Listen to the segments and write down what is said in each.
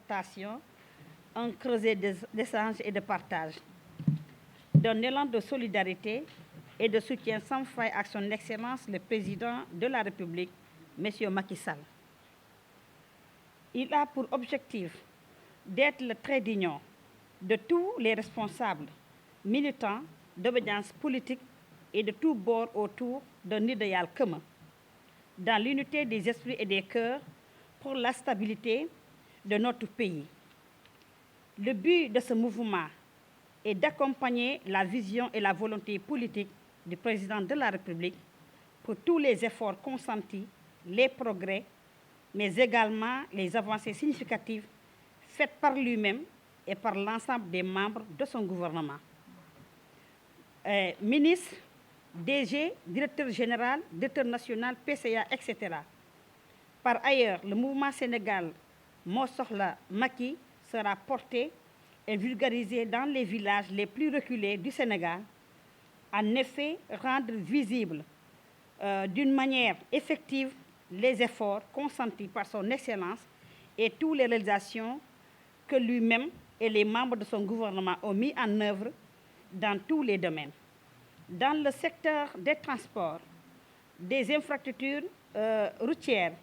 concertation, un creuset d'échange et de partage, d'un élan de solidarité et de soutien sans faille à son Excellence le Président de la République, M. Macky Sall. Il a pour objectif d'être le trait d'union de tous les responsables, militants, d'obédience politique et de tous bords autour d'un idéal commun, dans l'unité des esprits et des cœurs pour la stabilité de notre pays. Le but de ce mouvement est d'accompagner la vision et la volonté politique du Président de la République pour tous les efforts consentis, les progrès, mais également les avancées significatives faites par lui-même et par l'ensemble des membres de son gouvernement. Ministre, DG, directeur général, directeur national, PCA, etc. Par ailleurs, le mouvement Sénégal Moo Soxla Macky sera porté et vulgarisé dans les villages les plus reculés du Sénégal. En effet, rendre visible d'une manière effective les efforts consentis par son Excellence et toutes les réalisations que lui-même et les membres de son gouvernement ont mis en œuvre dans tous les domaines. Dans le secteur des transports, des infrastructures routières,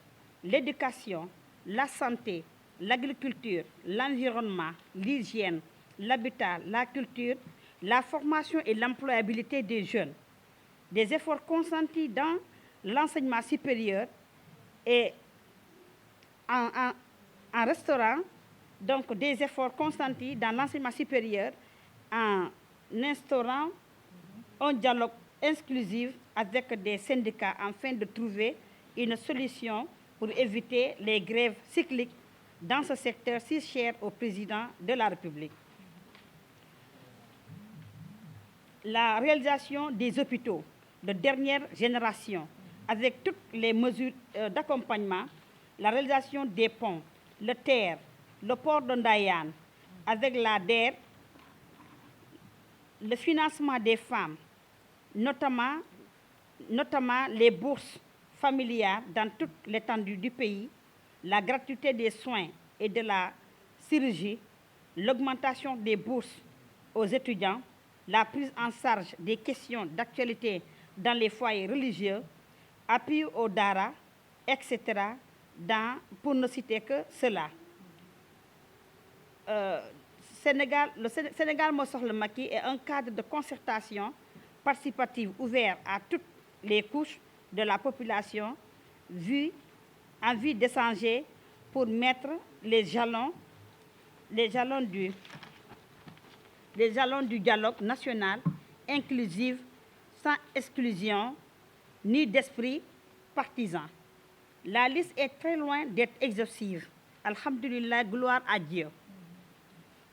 l'éducation, la santé, l'agriculture, l'environnement, l'hygiène, l'habitat, la culture, la formation et l'employabilité des jeunes, des efforts consentis dans l'enseignement supérieur et en restaurant, donc des efforts consentis dans l'enseignement supérieur en instaurant un dialogue inclusif avec des syndicats afin de trouver une solution pour éviter les grèves cycliques dans ce secteur si cher au président de la République. La réalisation des hôpitaux de dernière génération avec toutes les mesures d'accompagnement, la réalisation des ponts, le TER, le port de Ndayane, avec la DER, le financement des femmes, notamment les bourses familiales dans toute l'étendue du pays, la gratuité des soins et de la chirurgie, l'augmentation des bourses aux étudiants, la prise en charge des questions d'actualité dans les foyers religieux, appui aux daara, etc., pour ne citer que cela. Le Sénégal Moo Soxla Macky est un cadre de concertation participative ouvert à toutes les couches de la population en vue d'échanger pour mettre les jalons du dialogue national inclusif sans exclusion ni d'esprit partisan. La liste est très loin d'être exhaustive. Alhamdulillah, gloire à Dieu.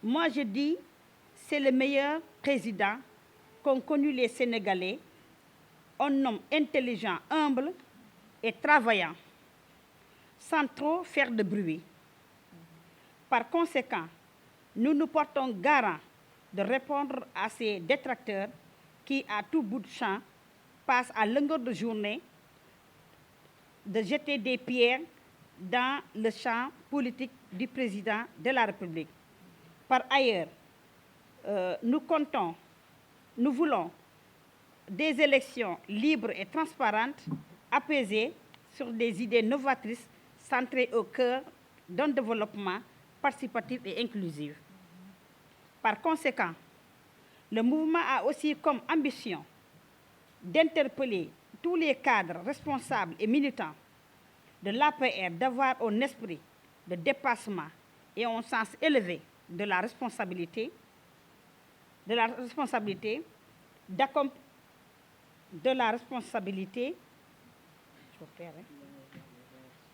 Moi, je dis, c'est le meilleur président qu'ont connu les Sénégalais, un homme intelligent, humble et travaillant, sans trop faire de bruit. Par conséquent, nous nous portons garant de répondre à ces détracteurs qui, à tout bout de champ, passent à longueur de journée de jeter des pierres dans le champ politique du président de la République. Par ailleurs, nous voulons des élections libres et transparentes, apaisées sur des idées novatrices, centrées au cœur d'un développement participatif et inclusif. Par conséquent, le mouvement a aussi comme ambition d'interpeller tous les cadres responsables et militants de l'APR d'avoir un esprit de dépassement et un sens élevé de la responsabilité,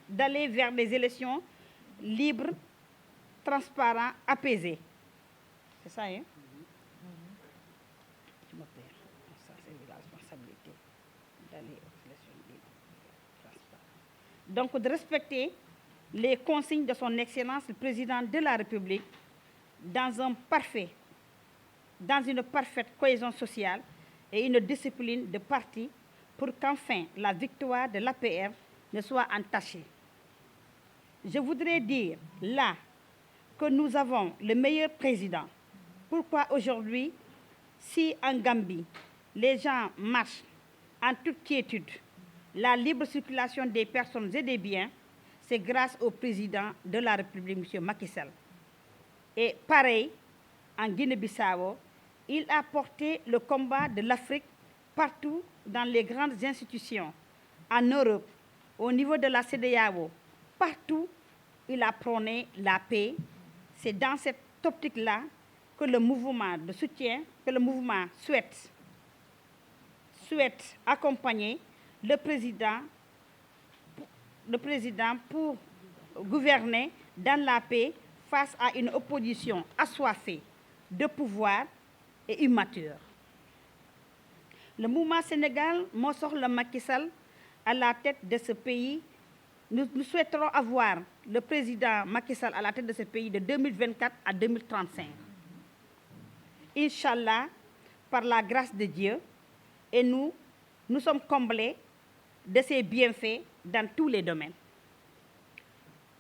d'aller vers des élections libres, transparentes, apaisées. C'est ça, hein? Je me perds. Ça, c'est la responsabilité d'aller aux élections libres, transparentes. Donc, de respecter les consignes de son Excellence, le Président de la République, dans une parfaite cohésion sociale et une discipline de parti pour qu'enfin la victoire de l'APR ne soit entachée. Je voudrais dire là que nous avons le meilleur président. Pourquoi aujourd'hui, si en Gambie, les gens marchent en toute quiétude, la libre circulation des personnes et des biens, c'est grâce au président de la République, M. Macky Sall. Et pareil, en Guinée-Bissau, il a porté le combat de l'Afrique partout dans les grandes institutions, en Europe, au niveau de la CEDEAO, partout, il a prôné la paix. C'est dans cette optique-là que le mouvement de soutien, que le mouvement souhaite accompagner le président pour gouverner dans la paix face à une opposition assoiffée de pouvoir et immature. Le mouvement Sénégal, moo soxla Macky Sall à la tête de ce pays. Nous souhaiterons avoir le président Macky Sall à la tête de ce pays de 2024 à 2035. Inch'Allah, par la grâce de Dieu, et nous sommes comblés de ses bienfaits dans tous les domaines.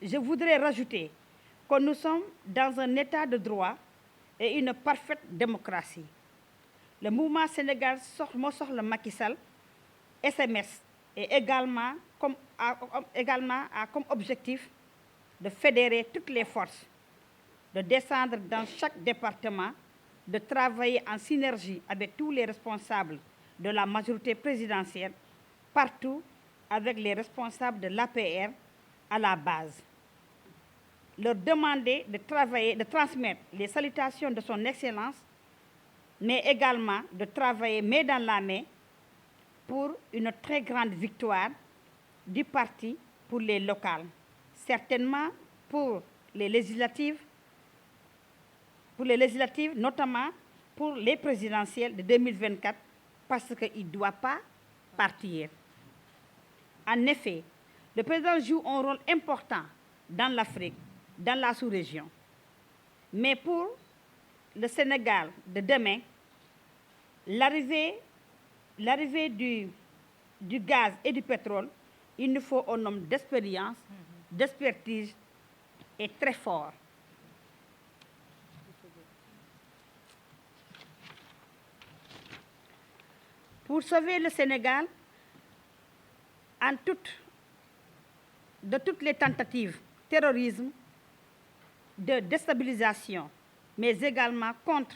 Je voudrais rajouter que nous sommes dans un état de droit et une parfaite démocratie. Le mouvement Sénégal moo soxla Macky Sall SMS et également a comme objectif de fédérer toutes les forces, de descendre dans chaque département, de travailler en synergie avec tous les responsables de la majorité présidentielle, partout avec les responsables de l'APR à la base. Leur demander de travailler, de transmettre les salutations de son Excellence, mais également de travailler main dans la main pour une très grande victoire du parti pour les locales, certainement pour les législatives, notamment pour les présidentielles de 2024, parce qu'il ne doit pas partir. En effet, le président joue un rôle important dans l'Afrique, dans la sous-région. Mais pour le Sénégal de demain, l'arrivée du gaz et du pétrole, il nous faut un homme d'expérience, d'expertise et très fort. Pour sauver le Sénégal de toutes les tentatives de terrorisme, de déstabilisation, mais également contre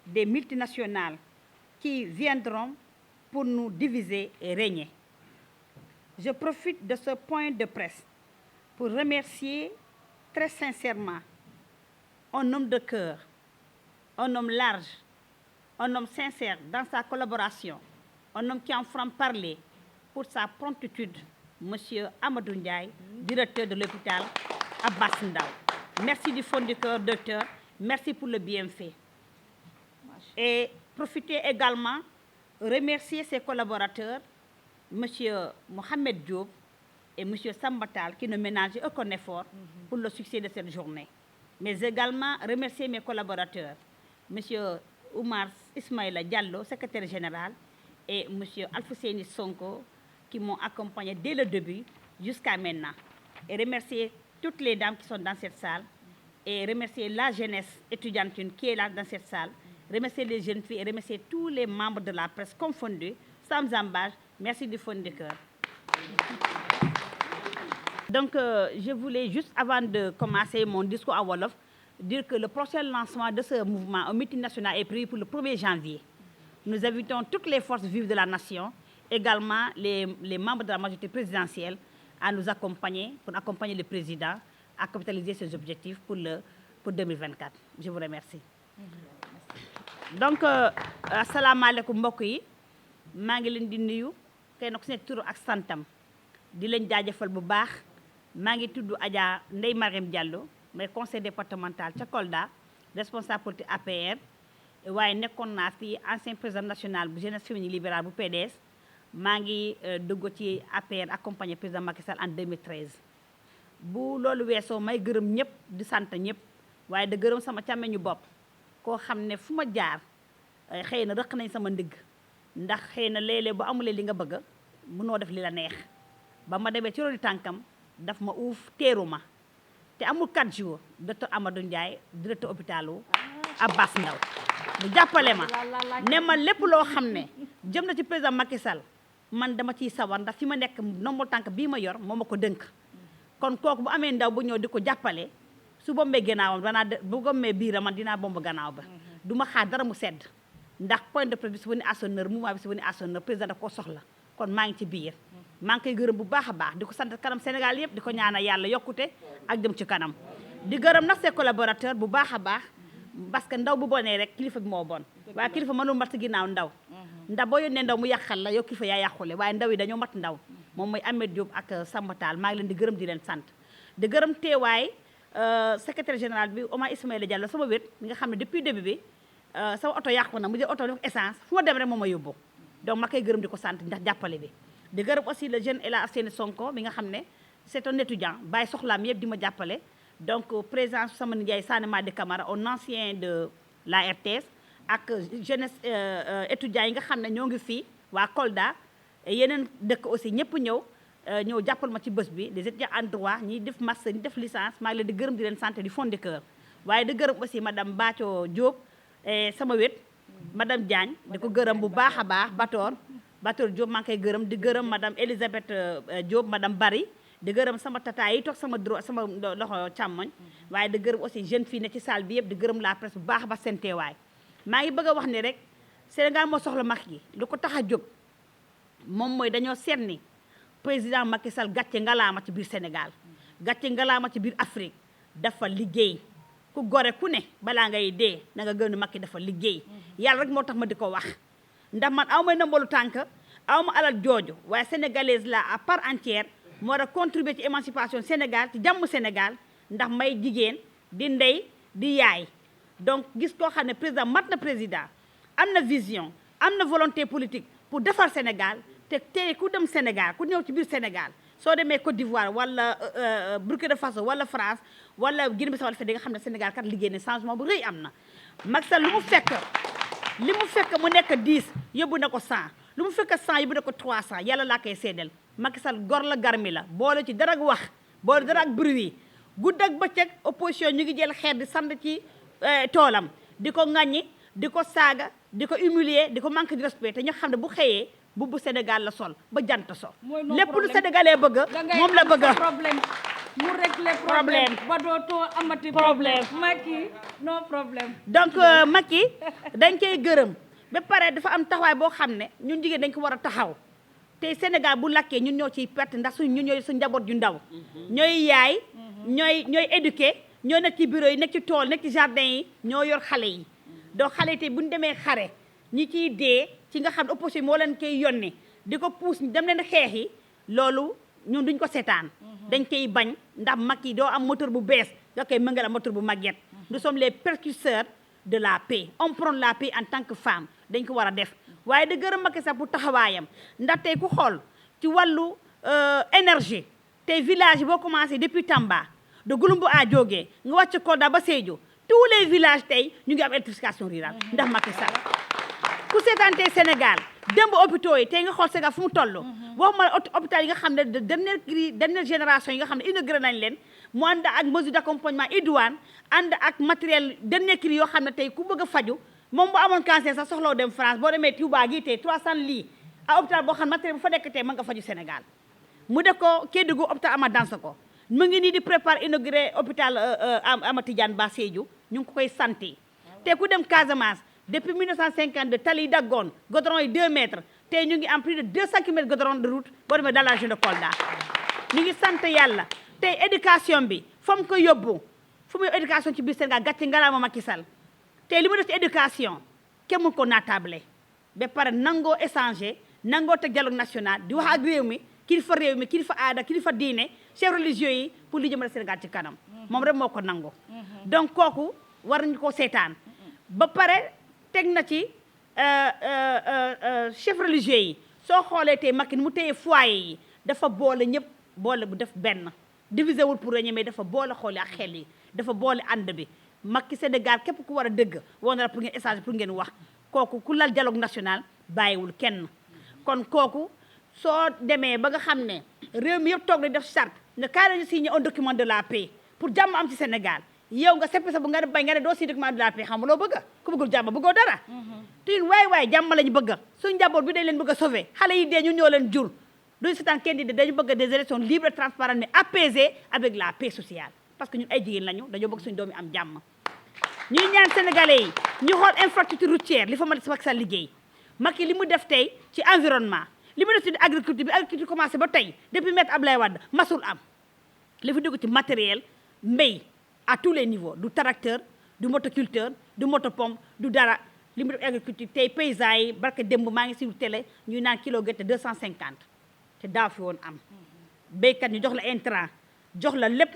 des multinationales qui viendront pour nous diviser et régner. Je profite de ce point de presse pour remercier très sincèrement un homme de cœur, un homme large, un homme sincère dans sa collaboration, un homme qui en franc-parler pour sa promptitude, M. Amadou Ndiaye, directeur de l'hôpital Abass Ndao. Merci du fond du cœur, docteur. Merci pour le bienfait. Et profiter également, remercier ses collaborateurs, M. Mohamed Diop et M. Sambatal, qui ne ménagent aucun effort pour le succès de cette journée. Mais également remercier mes collaborateurs, M. Oumar Ismaïla Diallo, secrétaire général, et M. Alfousseini Sonko, qui m'ont accompagné dès le début jusqu'à maintenant. Et remercier toutes les dames qui sont dans cette salle, et remercier la jeunesse étudiantine qui est là dans cette salle, remercier les jeunes filles et remercier tous les membres de la presse confondus, sans embâche. Merci du fond du cœur. Donc, je voulais juste, avant de commencer mon discours à Wolof, dire que le prochain lancement de ce mouvement au meeting national est prévu pour le 1er janvier. Nous invitons toutes les forces vives de la nation, également les membres de la majorité présidentielle, à nous accompagner, pour accompagner le président à capitaliser ses objectifs pour 2024. Je vous remercie. Donc, asalaamaaleykum mbokk yi, maa ngi leen di nuyu kenn ku nekk turu ak santam di leen jaajëfal bu baax. Maa ngi tudd Adja Ndeye Mariam Diallo, mais conseil départemental ca Kolda, responsable politique APR, waaye nekkoon naa fi ancien président national bu jeunesse féminine libérale bu PDS. Maa ngi dugg ci APR accompagné président Macky Sall en 2013. Bu loolu weesoo may gërëm ñëpp di sant ñëpp, waaye da gërëm sama càmmeñu bopp koo xam ne fu ma jaar xëy na rëq nañ sama ndigg, ndax xëy na léeg-léeg bu amulee li nga bëgg mënoo def li la neex. Ba ma demee ci roli tànkam daf ma uuf teeru ma te amul 4 jours docteur Amadou Ndiaye directeur hôpitalu Abass Ndao mu jàppale ma ne ma lépp loo xam ne jëm na ci président Macky Sall man dama ciy sawar ndax fi ma nekk ndombol tànk bii ma yor moo ma ko dënk kon kooku bu amee ndaw bu ñëw di ko jàppale su bombee gannaawam bu bombee biiram man dinaa bomb gannaaw ba du ma xaar dara mu sedd ndax point de presse bi su wani assonneur mouvement bi su wani assonneur président daf ko soxla kon maa ngi ci biir maa ngi koy gërëm bu baax a baax di ko sant kanam Sénégal yëpp di ko ñaanal yàlla yokkute ak jëm ci kanam di gërëm nag ses collaborateurs bu baax a baax parce que ndaw bu bonee rek kilifa bi moo bon waaye kilifa mënul mat ginnaaw ndaw ndax boo yónnee ndaw mu yàqal la yow kilifa yaa yàqule waaye ndaw yi dañoo mat ndaw moom mooy Ahmed Diop ak Samba Tall maa ngi leen di gërëm di leen sant di gërëm teewaay secrétaire général bi Omar Ismaïla Diallo sama wét mi nga xam ne depuis début bi sama oto yàqu na mu jël oto def essence fu ma dem rek moom ma yóbbu donc ma koy gërëm di ko sant ndax jàppale bi di gërëm aussi le jeune El Hadj Assane Sonko mi nga xam ne c'est un étudiant bàyyi soxlaam yëpp di ma jàppale donc présence sama nijaay Sané Madi Camara un ancien de la RTS ak jeunesse étudiants yi nga xam ne ñoo ngi fii waa Kolda yeneen dëkk aussi ñëpp ñëw jàppal ma ci bés bi les étudiants en droit ñiy def master ñi def licence maa ngi leen di gërëm di leen sant du fond de cœur waaye di gërëm aussi madame Bathio Diop sama wét madame Diagne di ko gërëm bu baax a baax Batoor Diop maa ngi koy gërëm di gërëm madame Elisabeth Diop madame Bari di gërëm sama tata yi toog sama loxo càmmoñ waaye di gërëm aussi jeune fille ne ci salle bi yëpp di gërëm la presse bu baax ba seen teewaay maa ngi bëgg a wax ni rek Sénégal moo soxla Macky lu ko tax a jóg moom mooy dañoo seet ni président Macky Sall gàcce ngalaama ci biir Sénégal gàcce ngalaama ci biir Afrique dafa liggéey ku gore ku ne balaa ngay dee na nga gëm ne Macky dafa liggéey yàlla rek moo tax ma di ko wax ndax man aw may nambalu tànk aw ma alal jooju waaye sénégalaise la à part entière moo war a contribuer ci émancipation Sénégal ci jàmm Sénégal ndax may jigéen di ndey di yaay donc gis koo xam ne président mat na président am na vision am na volonté politique pour defar Sénégal te ku dem Sénégal ku ñëw ci biir Sénégal soo demee Côte d'Ivoire wala Burkina Faso wala France wala Guinée-Bissau wala di nga xam ne Sénégal kat liggéey ne changement bu rëy am na Macky Sall li mu fekk mu nekk 10 yóbbu na ko 100 lu mu fekk 100 yóbbu na ko 300 yàlla laa koy seedeel Macky Sall gor la garmi la boole ci dara ak wax boole dara ak bruit gudd ak bëccëg opposition ñu ngi jël xeer di sand ci toolam di ko ŋàññi di ko saaga di ko humilier di ko manque de respect te ñu xam ne bu xëyee bu Sénégal la sol ba jant so lépp lu sénégalais bëgg moom la bëgg problème mu régler problème ba dootoo amati problème Macky no problème donc Macky dañ koy gërëm ba pare dafa am taxawaay boo xam ne ñun jigéen dañ ko war a taxaw te Sénégal bu lakkee ñun ñoo ciy perte ndax ñun ñooy su njaboot ju ndaw ñooy yaay ñooy éduqué ñoo nekk ci bureau yi nekk ci tool nekk ci jardin yi ñoo yor xale yi donc xale yi tey bu ñu demee xare ñi ciy dee ci nga xam ne opposition moo leen koy yónnee di ko pousse dem leen xeex yi loolu ñun duñ ko seetaan dañ koy bañ ndax Macky doo am moteur bu bees nga koy mëngal am moteur bu màgget nous sommes les précurseurs de la paix on prône la paix en tant que femme dañ ko war a def waaye da gërëm Macky sax pour taxawaayam ndax tey ku xool ci wàllu énergie tey village yi boo commencé depuis Tamba de Gouloumbou à Diogué nga wàcc Kolda ba Sédhiou tous les villages tey ñu ngi am électrification rurale ndax Macky Sall ku seetaantee Sénégal démb hôpitaux yi tey nga xool Sénégal fu mu toll waxuma hôpital yi nga xam ne de dernière génération yi nga xam ne inauguré nañ leen mu ànd ak mesure d'accompagnement idoine ànd ak matériel dernier cri yoo xam ne tey ku bëgg a faju moom bu amoon cancer sax soxlaw dem France boo demee Touba gii tey 300 lits à hôpital boo xam ne matériel bu fa nekk tey mën nga faju Sénégal mu def ko Kédougou hôpital Amath Dansokho mu ngi nii di préparer inauguré hôpital Amath Tidiane Ba Sédhiou ñu ngi ko koy santé te ku dem Casamance depuis 1952 tali yi daggoon goudron yi 2 mètres tey ñu ngi am plus de 200 kilomètres goudron de route boo demee dans la région de Kolda ñu ngi sant yàlla tey éducation bi fa mu ko yóbbu fu muy éducation ci biir Sénégal gàcce ngalaama Macky Sall tey li mu def ci éducation kenn mu ko naatable ba pare nangoo échanger nangoo teg dialogue national di wax ak réew mi kilifa aada kilifa diine chefs religieux yi pour li jëmale Sénégal ci kanam moom rek moo ko nangu donc kooku war nañu ko seetaan ba pare teg na ci chefs religieux yi soo xoolee tey Macky mu téye foyer yi dafa boole ñëpp boole bu def benn divisé wul pour régner mais dafa boole xoole ak xel yi dafa boole ànd bi Macky Sénégal képp ku war a dëgg woon na la pour ngeen échanger pour ngeen wax kooku ku lal dialogue national bàyyiwul kenn kon kooku soo demee ba nga xam ne réew mi yëpp toog di def charte nga kaay nañu signé un document de la paix pour jàmm am ci Sénégal yow nga sepp sa bu nga bañ nga ne doo si document de la paix xam nga loo bëgg ku bëggul jàmm bëggoo dara te waay jàmm lañu bëgg suñu njaboot bi dañ leen bëgg a sauver xale yi dee ñu ñoo leen jur duñu seetaan kenn di dañu bëgg des élections libres transparentes mais apaisées avec la paix sociale parce que ñun ay jigéen lañu dañoo bëgg suñu doom yi am jàmm ñuy ñaan sénégalais yi ñu xool infrastructure routière li fa Macky Sall liggéey Macky li mu def tey ci environnement li mu def ci agriculture bi agriculture commencé ba tey depuis maître Abdoulaye Wade masul am li fi dugg ci matériel mbéy à tous les niveaux du tracteur du motoculteur du motopompe du dara li mu def agriculture tey paysans yi barke démb maa ngi si télé ñuy naan kilo gerte 250 te daaw fi woon am béykat ñu jox la intrant jox la lépp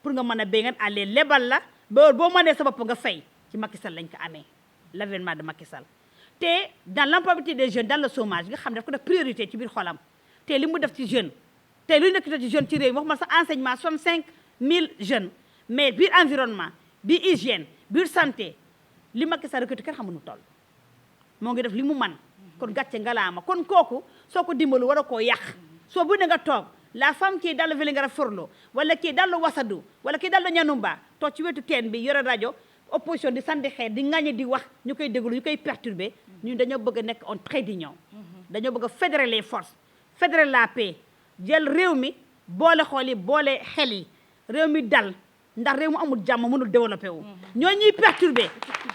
pour nga mën a béy nga àllee lebal la ba boo mënee sa bopp nga fay ci Macky Sall lañ ko amee l'avènement de Macky Sall te dans l'employabilité des jeunes dans le chômage nga xam ne daf ko def priorité ci biir xolam te li mu def ci jeune te lu nekk ci jeune ci réew mi waxuma sax enseignement 65 000 jeunes mais biir environnement biir hygiène biir santé li Macky Sall recruté kenn xamu nu toll moo ngi def li mu man kon gàcce ngalaama kon kooku soo ko dimbalu war a koo yàq soo bu ne nga toog la femme qui est dans le Vélingara Forlo wala qui est dans le Wassadou wala qui est dans le Ñanumba toog ci wetu teen bi yore rajo opposition di sandi xeet di ŋaññe di wax ñu koy déglu ñu koy perturber ñun dañoo bëgg a nekk en trait d'union dañoo bëgg a fédérer les forces fédérer la paix jël réew mi boole xool yi boole xel yi réew mi dal ndax réew mu amul jàmm mënul développé wu ñoo ñuy perturber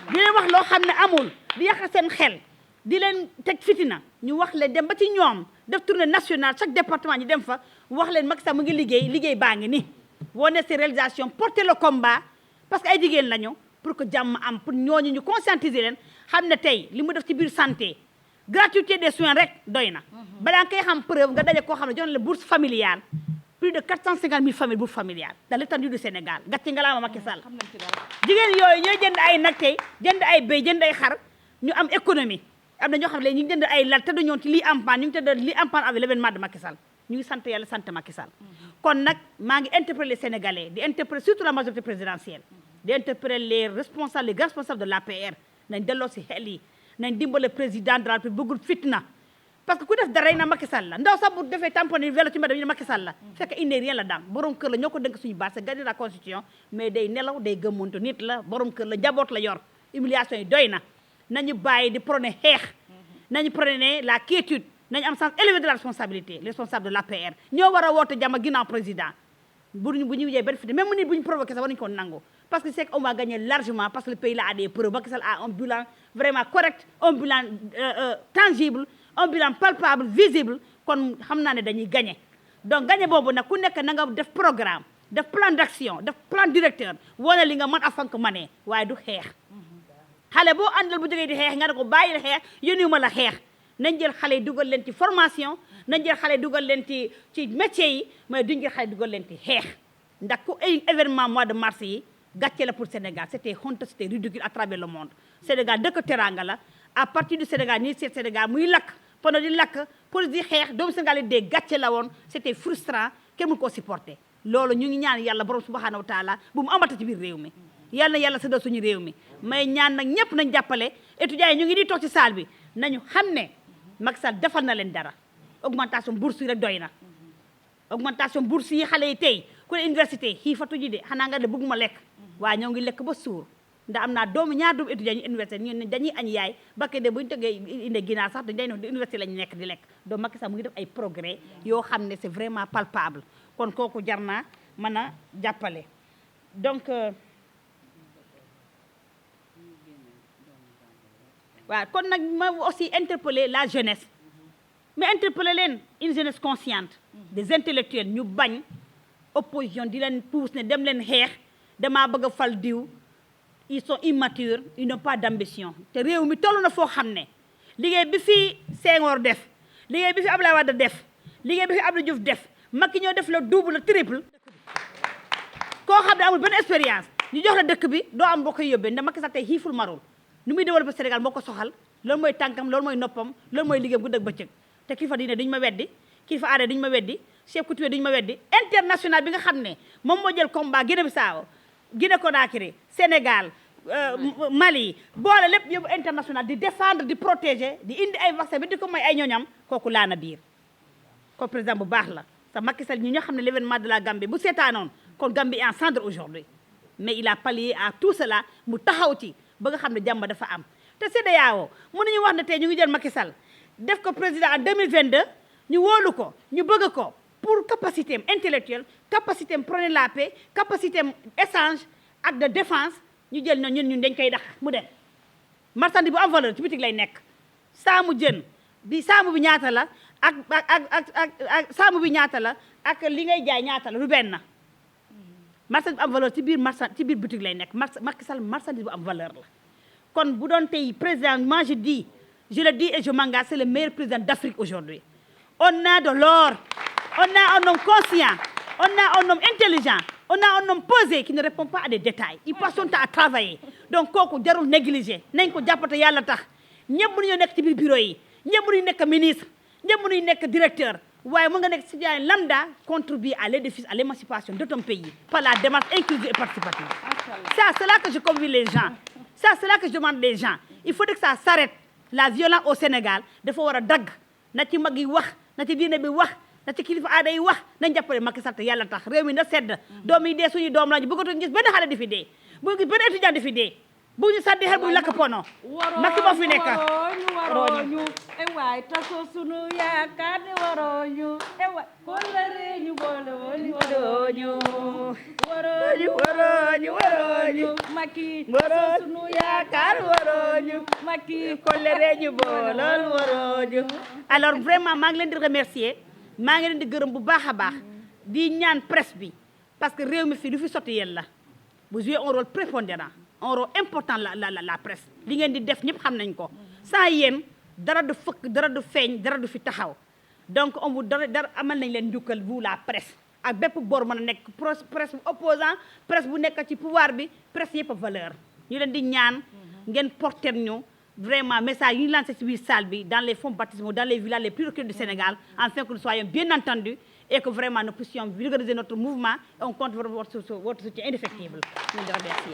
di leen wax loo xam ne amul di yàq seen xel di leen teg fitina ñu wax leen dem ba ci ñoom def tournée nationale chaque département ñu dem fa wax leen Macky Sall mu ngi liggéey baa ngi ni wone ses réalisations porter le combat parce que ay jigéen lañu pour que jàmm am pour ñooñu ñu conscientiser leen xam ne tey li mu def ci biir santé gratuité des soins rek doy na balaa nga koy xam preuve nga daje koo xam ne jox na la bourse familiale plus de 450 000 familles bourse familiale dans l'étendue du Sénégal gàcce ngalaama Macky Sall jigéen yooyu ñooy jënd ay nag tey jënd ay béy jënd ay xar ñu am économie am na ñoo xam ne ñu ngi jënd ay lal te dañoo ci lii am pan ñu ngi tëdd lii am pan avec l'événement de Macky Sall ñu ngi sant yàlla sant Macky Sall kon nag maa ngi interpeller les Sénégalais di interpeller surtout la majorité présidentielle di interpeller les responsables les grands responsables de l'APR nañ delloo si xel yi nañ dimbale président de la République bëggul fitna parce que ku def dara na Macky Sall la ndaw sax bu defee tamponné vélo ci mbedd ñu ne Macky Sall la fekk il n'est rien la daan borom kër la ñoo ko dënk suñu base c'est gardien de la constitution mais day nelaw day gëmmantu nit la borom kër la njaboot la yor humiliation yi doy na nañu bàyyi di prôner xeex nañu prôner la quiétude nañu am sens élevé de la responsabilité les responsables de l'APR ñoo war a woote jàmm ginnaaw président bu ñu wujee benn fiti même nit bu ñu provoqué sax war nañu ko nangu parce que c'est qu'on va gagner largement parce que le pays là a des preuves Macky Sall a un bilan vraiment correct un bilan tangible un bilan palpable visible kon xam naa ne dañuy gagner donc gagner boobu nag ku nekk na nga def programme def plan d'action def plan directeur wane li nga mën a fank manee waaye du xeex xale boo àndal bu jógee di xeex nga ne ko bàyyi xeex yónniwuma la xeex nañ jël xale yi dugal leen ci formation nañ jël xale yi dugal leen ci métier yi mais duñ jël xale yi dugal leen ci xeex ndax ku ay événement mois de mars yi gàcce la pour Sénégal c'était honteux c'était ridicule à travers le monde Sénégal dëkk teranga la à partir du Sénégal ñii seet Sénégal muy lakk pendant di lakk police di xeex doomu Sénégal yi dee gàcce la woon c'était frustrant kenn mënu koo supporter loolu ñu ngi ñaan yàlla borom subhanahu wa taala bu mu amata ci biir réew mi yàlla na yàlla séddal suñu réew mi may ñaan nag ñëpp nañ jàppale étudiants yi ñu ngi di toog ci salle bi nañu xam ne Macky Sall defal na leen dara augmentation bourse yi rek doy na augmentation bourse yi xale yi tey ku ne université xiifatu ji de xanaa nga de bëgguma lekk waaye ñoo ngi lekk ba suur ndax am naa ñaar doomu étudiants ñu université ñu dañuy añ yaay bakke de bu ñu tegee inde ginaar sax dañ ne université lañu nekk di lekk donc Macky Sall mu ngi def ay progrès yoo xam ne c'est vraiment palpable kon kooku jar naa mën a jàppale donc waaw kon nag ma aussi interpeller la jeunesse mais interpeller leen une jeunesse consciente des intellectuels ñu bañ opposition di leen pousse ne dem leen xeex damaa bëgg a fal diw ils sont immatures ils n'ont pas d'ambition te réew mi toll na foo xam ne liggéey bi fi Senghor def liggéey bi fi Abdoulaye Wade def liggéey bi fi Abdou Diouf def Macky ñoo def le double le triple koo xam ne amul benn expérience ñu jox la dëkk bi doo am boo koy yóbbee ndax Macky Sall tey xiiful marul nu muy développé Sénégal moo ko soxal loolu mooy tànkam loolu mooy noppam loolu mooy liggéeyam guddi ak bëccëg te kilifa diine duñu ma weddi kilifa aada duñu ma weddi chef coutumier duñu ma weddi international bi nga xam ne moom moo jël combat Guinée-Bissau Guinée-Conakry Sénégal Mali boole lépp yóbbu international di défendre di protéger di indi ay vaccin bi di ko may ay ñooñam kooku laana biir ko président bu baax la sa Macky Sall ñi ñoo xam ne l'événement de la Gambie bu seetaanoon kon Gambie est en cendres aujourd'hui mais il a pallié à tout cela mu taxaw ci ba nga xam ne jàmm dafa am te CEDEAO mën nañu wax ne tey ñu ngi jël Macky Sall def ko président en 2022 ñu wóolu ko ñu bëgg ko pour capacité am intellectuelle capacité am prôner la paix capacité am échange ak de défense ñu jël ñun dañ koy dax mu dem marchandise bu am valeur ci bitik lay nekk saamu jën bi saamu bi ñaata la ak saamu bi ñaata la ak li ngay jaay ñaata la lu benn marchandise bu am valeur ci biir boutique lay nekk Macky Sall marchandise bu am valeur la kon bu doon tey président moi je le dis et je m'engage c'est le meilleur président d'Afrique aujourd'hui on a de l'or on a un homme conscient on a un homme intelligent on a un homme posé qui ne répond pas à des détails il passe son temps à travailler donc kooku jarul négliger nañ ko jàppate yàlla tax ñëpp mënuñoo nekk ci biir bureau yi ñëpp mënuñu nekk ministre ñëpp mënuñu nekk directeur waaye mën nga nekk citoyen lambda contribuer à l'édifice à l'émancipation de ton pays par la démarche inclusive et participative. C'est là que je convie les gens c'est là que je demande les gens il faut que ça s'arrête la violence au Sénégal dafa war a dagg na ci mag yi wax na ci diine bi wax na ci kilifa aada yi wax nañ jàppale Macky Sall te yàlla tax réew mi na sedd doom yi dee suñu doom lañu bëggatuñu gis benn xale di fi dee bu gis benn étudiant di fi dee bu ñu sàddi xel bu ñu lakk pono Macky moo fi nekk warooñu waay tasoo sunu yaakaar ni warooñu waay kóllëre ñu boole woon warooñu Macky tasoo sunu yaakaar warooñu Macky kóllëre ñu boole warooñu alors vraiment maa ngi leen di remercier maa ngi leen di gërëm bu baax a baax di ñaan presse bi parce que réew mi fii lu fi sotti yéen la vous jouez un rôle prépondérant un rôle important la presse li ngeen di def ñëpp xam nañ ko sans yéen dara du fëkk dara du feeñ dara du fi taxaw donc on vous dara amal nañ leen njukkal vous la presse ak bépp bor mën a nekk presse bu opposant presse bu nekk ci pouvoir bi presse yëpp a valeur ñu leen di ñaan ngeen porter ñu vraiment message yi ñu lancé ci biir salle bi dans les fonds baptismaux dans les villages les plus reculés du Sénégal afin que nous soyons bien entendus et que vraiment nous puissions vulgariser notre mouvement et on compte votre soutien indéfectible. Nous vous remercions.